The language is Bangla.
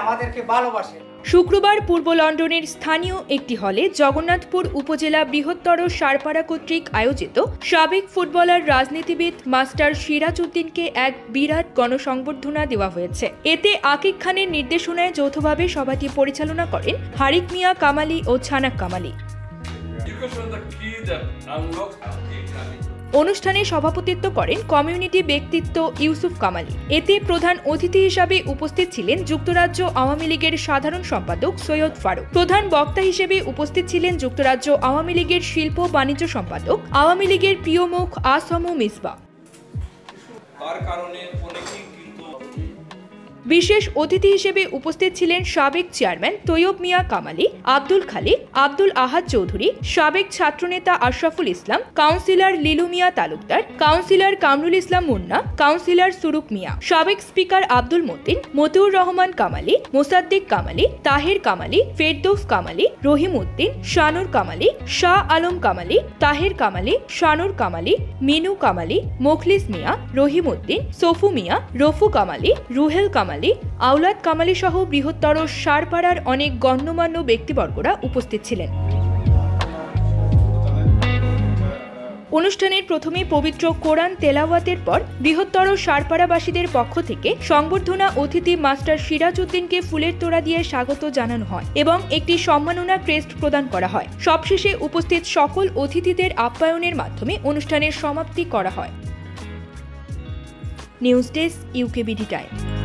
আমাদেরকে ভালোবাসে। শুক্রবার পূর্ব লন্ডনের স্থানীয় একটি হলে জগন্নাথপুর উপজেলা বৃহত্তর সারপাড়া কর্তৃক আয়োজিত সাবেক ফুটবলার রাজনীতিবিদ মাস্টার সিরাজ উদ্দিনকে এক বিরাট গণসংবর্ধনা দেওয়া হয়েছে। এতে আকিক খানের নির্দেশনায় যৌথভাবে সভাটি পরিচালনা করেন হারিক মিয়া কামালি ও ছানাক কামালি। অনুষ্ঠানে সভাপতিত্ব করেন কমিউনিটি ব্যক্তিত্ব ইউসুফ কামালি। এতে প্রধান অতিথি হিসাবে উপস্থিত ছিলেন যুক্তরাজ্য আওয়ামী লীগের সাধারণ সম্পাদক সৈয়দ ফারুক। প্রধান বক্তা হিসেবে উপস্থিত ছিলেন যুক্তরাজ্য আওয়ামী লীগের শিল্প বাণিজ্য সম্পাদক আওয়ামী লীগের প্রিয় মুখ আসমু মিসবা। বিশেষ অতিথি হিসেবে উপস্থিত ছিলেন সাবেক চেয়ারম্যান তৈয়ব মিয়া কামালি, আব্দুল খালিক, আব্দুল আহাদ চৌধুরী, সাবেক ছাত্রনেতা আশরাফুল ইসলাম, কাউন্সিলর লিলু মিয়া তালুকদার, কাউন্সিলর কামরুল ইসলাম মুন্না, কাউন্সিলর সুরুক মিয়া, সাবেক স্পিকার আব্দুল মতিন, মতিউর রহমান কামালি, মোসাদ্দেক কামালি, তাহের কামালি, ফেরদৌস কামালি, রহিম উদ্দিন, শানুর কামালি, শাহ আলম কামালি, তাহের কামালি, শানুর কামালি, মিনু কামালি, মোখলিস মিয়া, রহিম উদ্দিন, সফু মিয়া, রফু কামালি, রুহেল কামালি, আওলাদ কামালি সহ বৃহত্তর সারপাড়ার অনেক গণ্যমান্য ব্যক্তিবর্গরা উপস্থিত ছিলেন। অনুষ্ঠানের প্রথমে পবিত্র কোরআন তেলাওয়াতের পর বৃহত্তর সারপাড়াবাসীদের পক্ষ থেকে সংবর্ধনা অতিথি মাস্টার সিরাজ উদ্দিনকে ফুলের তোড়া দিয়ে স্বাগত জানানো হয় এবং একটি সম্মাননা ক্রেস্ট প্রদান করা হয়। সবশেষে উপস্থিত সকল অতিথিদের আপ্যায়নের মাধ্যমে অনুষ্ঠানের সমাপ্তি করা হয়। News desk, UKBD time.